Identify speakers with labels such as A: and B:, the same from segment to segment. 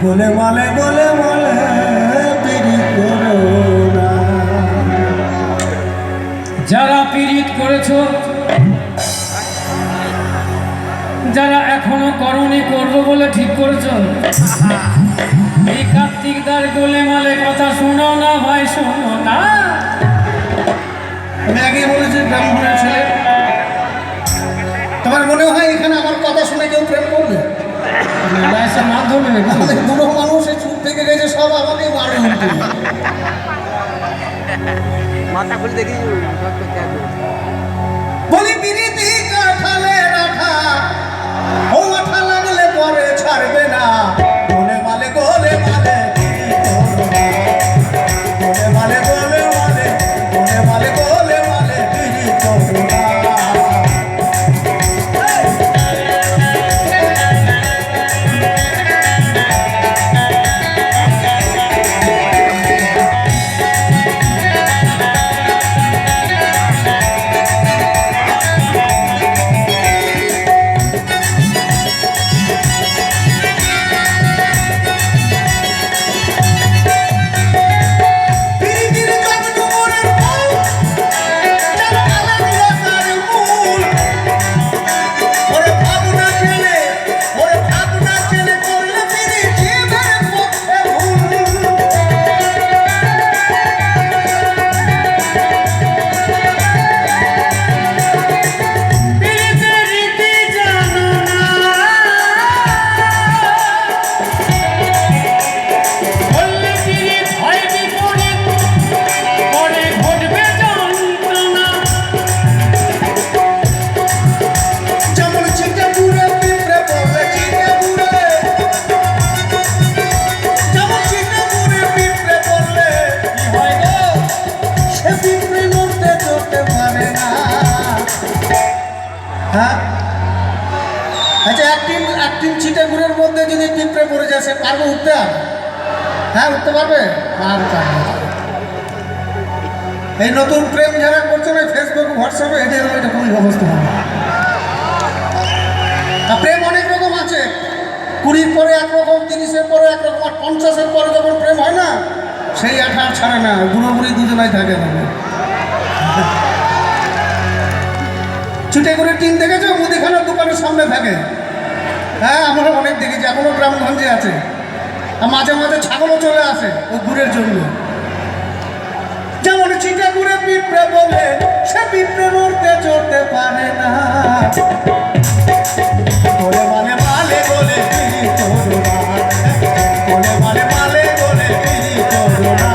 A: বলে বলে বলে বলে পিরিত করো না।
B: যারা পীড়িত করেছ, যারা এখনো করনি করবো বলে ঠিক করেছ, এই কার্তিকদার গোলেমালে কথা শোনো না ভাই, শোনো না।
A: আমি আগেই বলেছি ব্রাহ্মণের ছেলে, তোমার মনে হয় এখানে আমার কথা শুনে কেউ প্রেম করবে?
B: মাধ্যমে
A: আমাদের বুড়ো মানুষ এই চুপ থেকে গেছে, সব আমাকেই মারে উঠতে।
C: মাথা খুলে দেখি
A: বলি পিরিতি কাঠালে রাখা, ও মাথা লাগলে পরে ছাড়বে না। গোলে মালে গোলে মালে গোলে মালে গোলে মালে গোলে মালে গোলে মালে পিরিত করো না। আচ্ছা, একদিন চিটাগুড়ের মধ্যে যদি পিঁপড়ে পড়ে যায়, সে পারবে উঠতে? আর হ্যাঁ, উঠতে পারবে? আর এই নতুন প্রেম যারা করছে না ফেসবুক হোয়াটসঅ্যাপে, এদের এটা খুবই অবস্থা হবে। প্রেম অনেক রকম আছে, 20-র পরে একরকম, 30-এর পরে একরকম, আর 50-এর পরে যখন প্রেম হয় না, সেই আঠা আর ছাড়ে না, বুড়ো বুড়ি দুজনাই থাকে তবে। ছুটে করে টিন দেখেছো, মুদিখানার দোকানের সামনে থাকে। হ্যাঁ, আমরা অনেক দেখেছি, এখনো গ্রামগঞ্জে আছে। আর মাঝে মাঝে ছাগলও চলে আসে ওই গুড়ের জন্য। যেমন চিটা গুড়ে পিঁপড়ে বলে, সে পিঁপড়ে নড়তে চড়তে পারে না। বলে মানে মালে বলে পিরিত করো না, বলে মানে মালে বলে পিরিত করো না।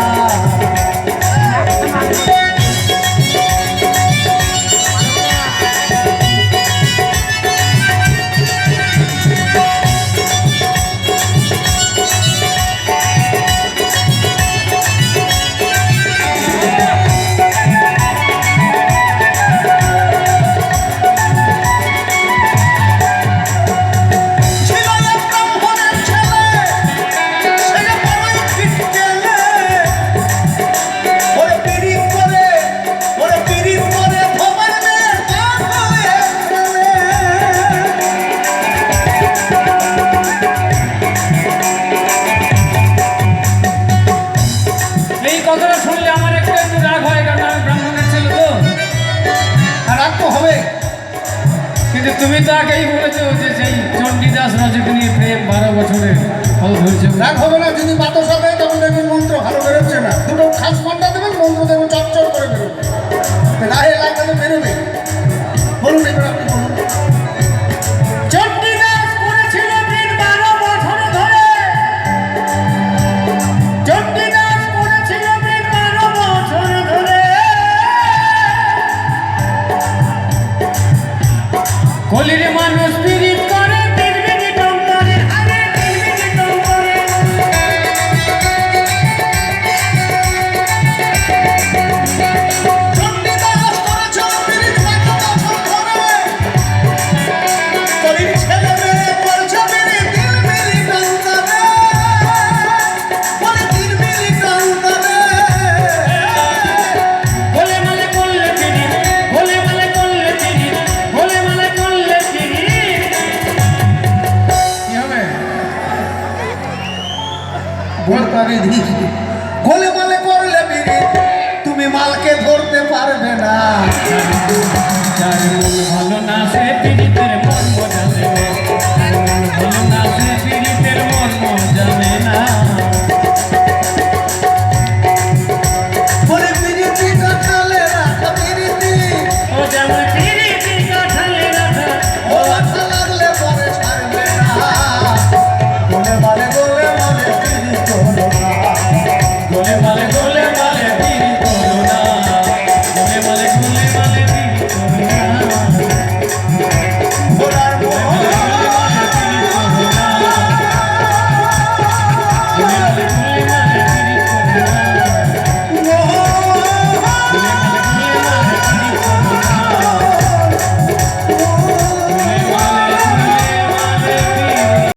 B: কিন্তু তুমি তো আগেই বলেছো যে সেই চণ্ডীদাস রজকিনী প্রেম 12 বছরের ফল ধরেছে।
A: রাগ হবে না, যদি বাতাসা দেয় তখন দেখবেন মন্ত্র ভালো বেরোচ্ছে না। দুটো খাস পান্ডা দেবেন, মন্ত্র দেবেন চটচট করে বেরোবে, গায়ে লাগলে বেরোবে। বলুন এবার আপনি বলুন।
B: চণ্ডীদাস করেছিল প্রেম 12 বছর ধরে, চণ্ডীদাস করেছিল প্রেম 12 বছর ধরে। কলির মানুষ পীড়িত করে 3 মিনিট করে, আরে 3 মিনিট করে।
A: গোলে মালে করলে বিড়ি তুমি মালকে ধরতে পারবে না।
B: যার মন ভালো না সে পীড়িতের